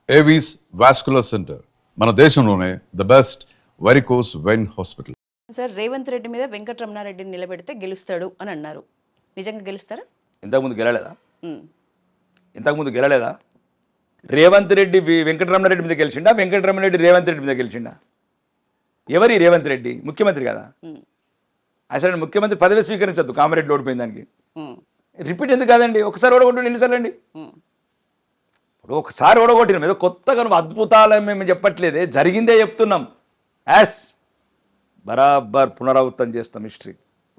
Avis vascular centre మన దేశంలోనే the best varicose vein hospital. Sir Revanth Reddy మీద వెంకటరమణారెడ్డిని నిలబెడితే గెలుస్తాడు అని అన్నారు. నిజంగా గెలుస్తారా? ఇంతకుముందు గెలలేదా? రేవంత్ రెడ్డి వెంకటరమణారెడ్డి మీద గెలిచిండా? వెంకటరమణారెడ్డి రేవంత్ రెడ్డి మీద గెలిచిండా? ఎవరి రేవంత్ రెడ్డి? ముఖ్యమంత్రి కదా. అసలు ముఖ్యమంత్రి పదవి స్వీకరించద్దు. కామారెడ్డి ఓడిపోయిన దానికి రిపీట్ ఎందుకు కాదండి? ఒకసారి ఓడగొట్టు ఎన్నిసార్లు అండి? ఇప్పుడు ఒకసారి ఓడగొట్టినాం, ఏదో కొత్తగా నువ్వు అద్భుతాలు మేము చెప్పట్లేదే, జరిగిందే చెప్తున్నాం. యాస్ బరాబర్ పునరావృతం చేస్తాం హిస్టరీ.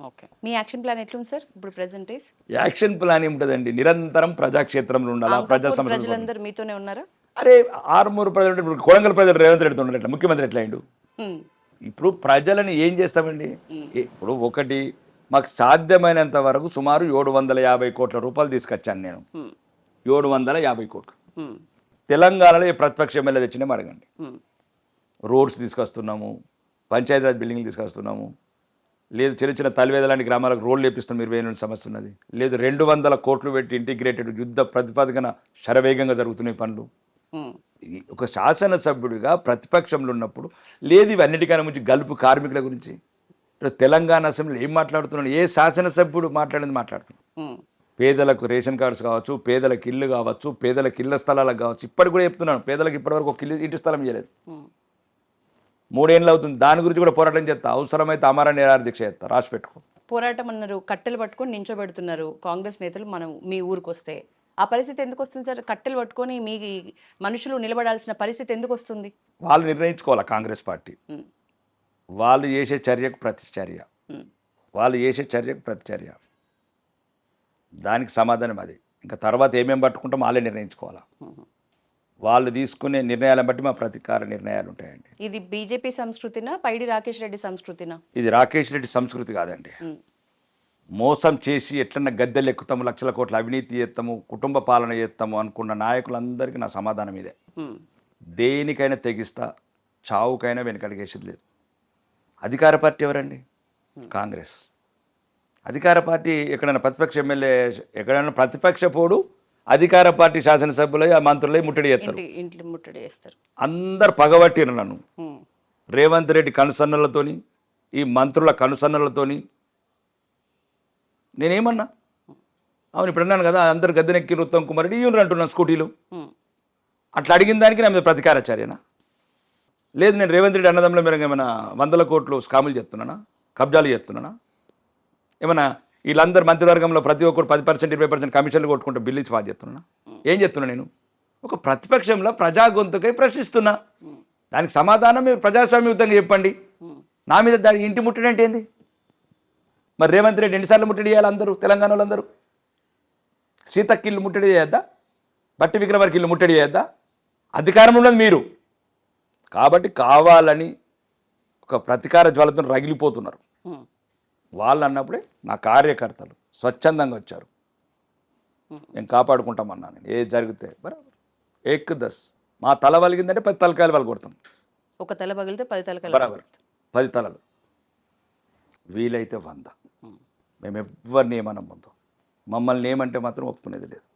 ఓకే, మీ యాక్షన్ ప్లాన్ ఎట్లుంది సార్ ఇప్పుడు ప్రెజెంట్? యాక్షన్ ప్లాన్ ఏముంటుందండి? నిరంతరం ప్రజాక్షేత్రంలో ఉండాలా, ప్రజా ప్రజలందరూ మీతోనే ఉన్నారా? అరే ఆరుమూరు ప్రజలు, ఇప్పుడు కొడంగల్ ప్రజలు రేవంత్ రెడ్డితో ఉన్నారు, ఎట్లా ముఖ్యమంత్రి ఎట్లా అయిండు? ఇప్పుడు ప్రజలని ఏం చేస్తామండి? ఇప్పుడు ఒకటి, మాకు సాధ్యమైనంత వరకు సుమారు 750 కోట్ల రూపాయలు తీసుకొచ్చాను నేను. 750 కోట్లు తెలంగాణలో ప్రతిపక్ష ఎమ్మెల్యే తెచ్చినా అడగండి. రోడ్స్ తీసుకొస్తున్నాము, పంచాయతీరాజ్ బిల్డింగ్లు తీసుకొస్తున్నాము, లేదు చిన్న చిన్న తలివేద లాంటి గ్రామాలకు రోడ్లు వేపిస్తాం. 20 సమస్య ఉన్నది. లేదు 200 కోట్లు పెట్టి ఇంటిగ్రేటెడ్ యుద్ధ ప్రతిపాదన శరవేగంగా జరుగుతున్నాయి పనులు. ఒక శాసనసభ్యుడిగా ప్రతిపక్షంలో ఉన్నప్పుడు లేదు ఇవన్నిటికన్నా ముందు గల్పు కార్మికుల గురించి తెలంగాణ అసెంబ్లీలో ఏం మాట్లాడుతున్నాడు? ఏ శాసనసభ్యుడు మాట్లాడుతున్నాడు? పేదలకు రేషన్ కార్డ్స్ కావచ్చు, పేదలకు ఇల్లు కావచ్చు, పేదలకు ఇళ్ల స్థలాలకు కావచ్చు. ఇప్పటికి కూడా చెప్తున్నాను, పేదలకు ఇప్పటివరకు ఒక ఇంటి స్థలం ఇవ్వలేదు. 3 ఏళ్ళు అవుతుంది. దాని గురించి కూడా పోరాటం చేస్తా. అవసరమైతే అమర నిరాహార దీక్ష చేస్తా. రాసి పెట్టుకో. పోరాటం అన్నారు, కట్టెలు పట్టుకొని నించోబెడుతున్నారు కాంగ్రెస్ నేతలు. మనం మీ ఊరికి వస్తే ఆ పరిస్థితి ఎందుకు వస్తుంది సార్? కట్టెలు పట్టుకొని మీ మనుషులు నిలబడాల్సిన పరిస్థితి ఎందుకు వస్తుంది? వాళ్ళు నిర్ణయించుకోవాలి. కాంగ్రెస్ పార్టీ వాళ్ళు చేసే చర్యకు ప్రతిచర్య, దానికి సమాధానం అది. ఇంకా తర్వాత ఏమేమి పట్టుకుంటాం వాళ్ళే నిర్ణయించుకోవాలా. వాళ్ళు తీసుకునే నిర్ణయాలను బట్టి మా ప్రతీకార నిర్ణయాలు ఉంటాయండి. ఇది బీజేపీ సంస్కృతినా, పైడి రాకేష్ రెడ్డి సంస్కృతినా? ఇది రాకేష్ రెడ్డి సంస్కృతి కాదండి. మోసం చేసి ఎట్లన్నా గద్దెలు ఎక్కుతాము, లక్షల కోట్ల అవినీతి చేస్తాము, కుటుంబ పాలన చేస్తాము అనుకున్న నాయకులందరికీ నా సమాధానం ఇదే. దేనికైనా తెగిస్తా, చావుకైనా వెనకడిగేసేది లేదు. అధికార పార్టీ ఎవరండి? కాంగ్రెస్. అధికార పార్టీ ఎక్కడైనా ప్రతిపక్ష ఎమ్మెల్యే, ఎక్కడైనా ప్రతిపక్ష పోడు అధికార పార్టీ శాసనసభ్యులై మంత్రులై ముట్టడి చేస్తారు. అందరు పగబట్టిరు నన్ను. రేవంత్ రెడ్డి కనుసన్నలతోని, ఈ మంత్రుల కనుసన్నలతోని. నేనేమన్నా? అవును, ఇప్పుడు అన్నాను కదా, అందరు గద్దెనెక్కి ఉత్తమ్ కుమార్ రెడ్డి యూనియన్ అంటున్నాను స్కూటీలు. అట్లా అడిగిన దానికి నా మీద ప్రతీకారచర్యనా? లేదు నేను రేవంత్ రెడ్డి అన్నదమ్ముల మీద ఏమైనా 100 కోట్లు స్కాములు చేస్తున్నానా, కబ్జాలు చేస్తున్నానా? ఏమన్నా వీళ్ళందరూ మంత్రివర్గంలో ప్రతి ఒక్కరు 10% 20% కమిషన్లు కొట్టుకుంటూ బిల్లు ఇచ్చి పాస్ చేస్తున్నా? ఏం చెప్తున్నా నేను? ఒక ప్రతిపక్షంలో ప్రజా గొంతుకై ప్రశ్నిస్తున్నా. దానికి సమాధానం మీరు ప్రజాస్వామ్యయుతంగా చెప్పండి. నా మీద దాని ఇంటి ముట్టడి అంటే ఏంది? మరి రేవంత్ రెడ్డి ఎన్నిసార్లు ముట్టడి చేయాలి? అందరూ తెలంగాణ వాళ్ళందరూ సీతక్కి ఇల్లు ముట్టడి చేయొద్దా? బట్టి విక్రమార్కి ఇల్లు ముట్టడి చేయొద్దా? అధికారం ఉన్నది మీరు కాబట్టి కావాలని ఒక ప్రతీకార జ్వాలతో రగిలిపోతున్నారు. వాళ్ళు అన్నప్పుడే నా కార్యకర్తలు స్వచ్ఛందంగా వచ్చారు. నేను కాపాడుకుంటామన్నా. నేను ఏది జరిగితే బరాబర్ 1-10 మా తల వలిగిందంటే 10 తలకాయలు వాళ్ళు కొడతాం. ఒక తల పగిలితే 10 తలకాయలు బరాబర్ 10 తలలు, వీలైతే 100. మేము ఎవరిని ఏమనం ముందు, మమ్మల్ని ఏమంటే మాత్రం ఒప్పుకునేది లేదు.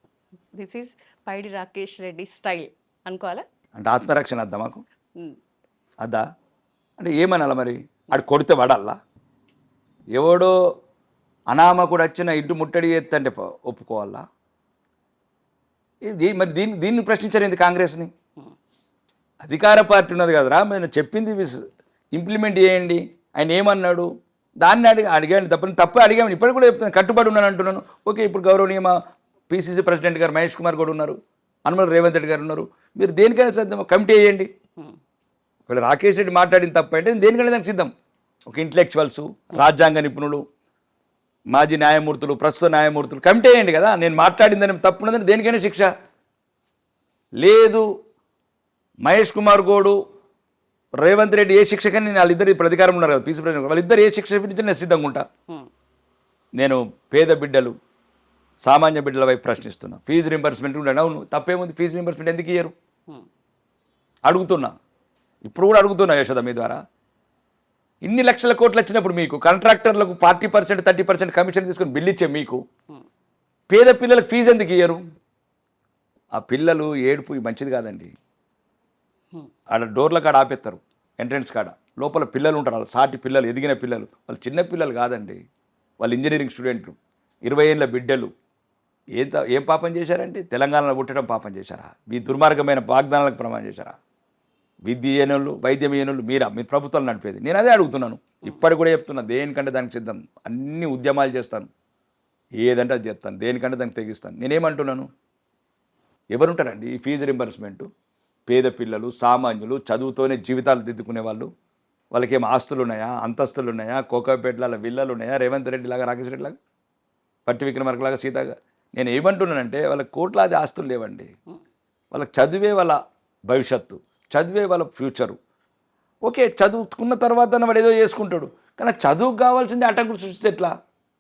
This is Paidi Rakesh Reddy style అనుకోవాలా? అంటే ఆత్మరక్షణ అద్దా మాకు? అద్దా అంటే ఏమనాలా? మరి ఆడు కొడితే వాడల్లా? ఎవడో అనామకుడు వచ్చిన ఇంటి ముట్టడి చేస్తంటే ఒప్పుకోవాలా? మరి దీన్ని ప్రశ్నించలేదు కాంగ్రెస్ని. అధికార పార్టీ ఉన్నది కదరా, మేము చెప్పింది ఇంప్లిమెంట్ చేయండి. ఆయన ఏమన్నాడు దాన్ని అడిగాను తప్పు అడిగాను. ఇప్పటికి కూడా చెప్తాను, కట్టుబడి ఉన్నాను అంటున్నాను. ఓకే, ఇప్పుడు గౌరవనీయ మా పిసిసి ప్రెసిడెంట్ గారు మహేష్ కుమార్ కూడా ఉన్నారు, అనుమల రేవంత్ రెడ్డి గారు ఉన్నారు. మీరు దేనికైనా సిద్ధం, కమిటీ వేయండి. ఒకవేళ రాకేష్ రెడ్డి మాట్లాడిన తప్పు అంటే దేనికైనా దానికి సిద్ధం. ఒక ఇంటలెక్చువల్స్, రాజ్యాంగ నిపుణులు, మాజీ న్యాయమూర్తులు, ప్రస్తుత న్యాయమూర్తులు కమిటీ వేయండి కదా. నేను మాట్లాడిందని తప్పున్నదని దేనికైనా శిక్ష లేదు. మహేష్ కుమార్ గౌడు, రేవంత్ రెడ్డి ఏ శిక్షకని నేను వాళ్ళిద్దరు ఇప్పుడు అధికారం ఉన్నారు కదా, పీసీ ప్రెసిడెంట్, వాళ్ళిద్దరు ఏ శిక్ష విధించి నేను సిద్ధంగా ఉంటా. నేను పేద బిడ్డలు, సామాన్య బిడ్డల వైపు ప్రశ్నిస్తున్నా. ఫీజు రింబర్స్మెంట్ ఉండండి. అవును, తప్పేముంది? ఫీజు రింబర్స్మెంట్ ఎందుకు ఇయ్యరు అడుగుతున్నా. ఇప్పుడు కూడా అడుగుతున్నా యశోద మీ ద్వారా. ఇన్ని లక్షల కోట్లు వచ్చినప్పుడు మీకు కాంట్రాక్టర్లకు 40% 30% కమిషన్ తీసుకొని బిల్లు ఇచ్చే మీకు పేద పిల్లలకు ఫీజు ఎందుకు ఇయ్యరు? ఆ పిల్లలు ఏడుపు మంచిది కాదండి. ఆడ డోర్ల కాడ ఆపేస్తారు, ఎంట్రన్స్ కాడ. లోపల పిల్లలు ఉంటారు, వాళ్ళ సాటి పిల్లలు, ఎదిగిన పిల్లలు. వాళ్ళు చిన్న పిల్లలు కాదండి, వాళ్ళు ఇంజనీరింగ్ స్టూడెంట్లు, 20 ఏళ్ళ బిడ్డలు. ఏం పాపం చేశారండి? తెలంగాణలో పుట్టడం పాపం చేశారా? మీ దుర్మార్గమైన వాగ్దానాలకు ప్రమాణం చేశారా? విద్య ఏనోళ్ళు, వైద్యం ఏనోళ్ళు మీరా? మీ ప్రభుత్వాలు నడిపేది. నేను అదే అడుగుతున్నాను, ఇప్పటికి కూడా చెప్తున్నా, దేనికంటే దానికి సిద్ధం. అన్ని ఉద్యమాలు చేస్తాను, ఏదంటే అది చేస్తాను, దేనికంటే దానికి తెగిస్తాను. నేనేమంటున్నాను, ఎవరుంటారండి ఈ ఫీజు రింబర్స్మెంటు? పేద పిల్లలు, సామాన్యులు, చదువుతోనే జీవితాలు దిద్దుకునే వాళ్ళు. వాళ్ళకి ఏం ఆస్తులు ఉన్నాయా, అంతస్తులు ఉన్నాయా, కోకాపేటల విల్లలు ఉన్నాయా, రేవంత్ రెడ్డి లాగా, రాకేష్ రెడ్డి లాగా, పట్టి విక్రమార్కలాగా, సీతగా? నేను ఏమంటున్నానంటే, వాళ్ళకి కోట్లాది ఆస్తులు లేవండి. వాళ్ళకి చదివే వాళ్ళ భవిష్యత్తు, చదివే వాళ్ళ ఫ్యూచరు. ఓకే, చదువుకున్న తర్వాత వాడు ఏదో చేసుకుంటాడు, కానీ చదువుకు కావాల్సింది అటంకులు సృష్టిస్తే ఎట్లా?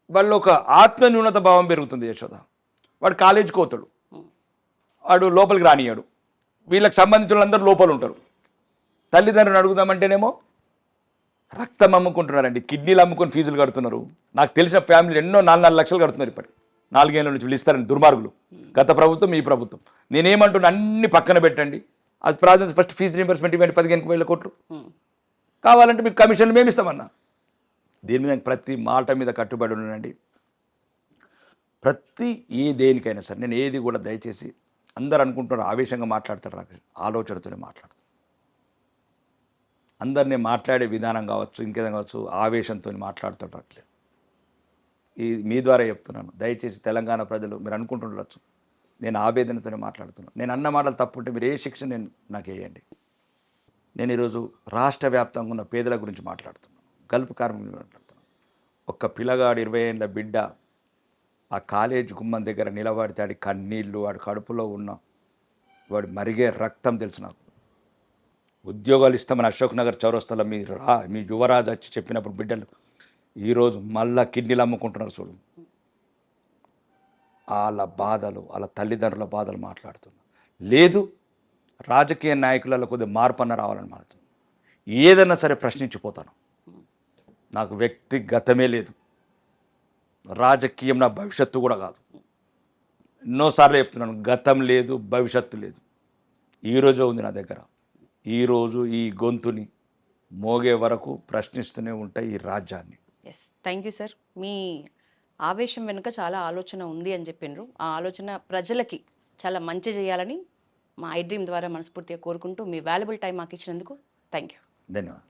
వాళ్ళు ఒక ఆత్మన్యూనత భావం పెరుగుతుంది. యశోద, వాడు కాలేజీకి పోతాడు, వాడు లోపలికి రానియాడు, వీళ్ళకి సంబంధించిన వాళ్ళందరూ లోపల ఉంటారు. తల్లిదండ్రులను అడుగుదామంటేనేమో రక్తం అమ్ముకుంటున్నారండి, కిడ్నీలు అమ్ముకొని ఫీజులు కడుతున్నారు. నాకు తెలిసిన ఫ్యామిలీలు ఎన్నో 4 లక్షలు కడుతున్నారు ఇప్పటికి. 4 ఏళ్ళ నుంచి పిలుస్తారని దుర్మార్గులు, గత ప్రభుత్వం, ఈ ప్రభుత్వం. నేనేమంటున్నా, అన్ని పక్కన పెట్టండి, అది ప్రాజెక్ట్ ఫస్ట్ ఫీజు రీంబర్స్మెంట్ ఇవ్వండి, 15,000 కోట్లు. కావాలంటే మీకు కమిషన్లు మేము ఇస్తామన్నా. దీని మీద ప్రతి మాట మీద కట్టుబడి ఉన్నానండి. ప్రతి దేనికైనా సరే నేను ఏది కూడా దయచేసి, అందరు అనుకుంటున్నారు ఆవేశంగా మాట్లాడతారు, రాకేష్, ఆలోచనతోనే మాట్లాడతారు. అందరినీ మాట్లాడే విధానం కావచ్చు, ఇంకేదైనా కావచ్చు, ఆవేశంతో మాట్లాడుతుంటట్లేదు. మీ ద్వారా చెప్తున్నాను, దయచేసి తెలంగాణ ప్రజలు, మీరు అనుకుంటుండొచ్చు నేను ఆవేదనతోనే మాట్లాడుతున్నాను. నేను అన్న మాటలు తప్పుంటే మీరు ఏ శిక్ష నాకు వేయండి. నేను ఈరోజు రాష్ట్ర వ్యాప్తంగా ఉన్న పేదల గురించి మాట్లాడుతున్నాను, గల్ఫ్ కార్మికుల గురించి మాట్లాడుతున్నాను. ఒక్క పిల్లగాడు 20 ఏళ్ళ బిడ్డ ఆ కాలేజ్ గుమ్మం దగ్గర నిలబడితే ఆడి కన్నీళ్ళు, వాడి కడుపులో ఉన్న వాడి మరిగే రక్తం తెలుసు నాకు. ఉద్యోగాలు ఇస్తామని అశోక్ నగర్ చౌరస్తాలో మీ యువరాజు వచ్చి చెప్పినప్పుడు బిడ్డలు ఈరోజు మళ్ళా కిడ్నీలు అమ్ముకుంటున్నారు. చూడు, వాళ్ళ బాధలు, వాళ్ళ తల్లిదండ్రుల బాధలు మాట్లాడుతున్నారు. లేదు, రాజకీయ నాయకులలో కొద్దిగా మార్పు అన్న రావాలని మాట్లాడుతున్నాను. ఏదన్నా సరే ప్రశ్నించిపోతాను. నాకు వ్యక్తిగతమే లేదు, రాజకీయం నా భవిష్యత్తు కూడా కాదు. ఎన్నోసార్లు చెప్తున్నాను, గతం లేదు, భవిష్యత్తు లేదు. ఈరోజు ఉంది నా దగ్గర. ఈరోజు ఈ గొంతుని మోగే వరకు ప్రశ్నిస్తూనే ఉంటాయి ఈ రాజ్యాన్ని. Yes, thank you sir. మీ ఆవేశం వెనుక చాలా ఆలోచన ఉంది అని చెప్పిండ్రు. ఆ ఆలోచన ప్రజలకి చాలా మంచి చేయాలని మా ఐ డ్రీమ్ ద్వారా మనస్ఫూర్తిగా కోరుకుంటూ, మీ వాల్యుబుల్ టైం మాకు ఇచ్చినందుకు థ్యాంక్ యూ. ధన్యవాదాలు.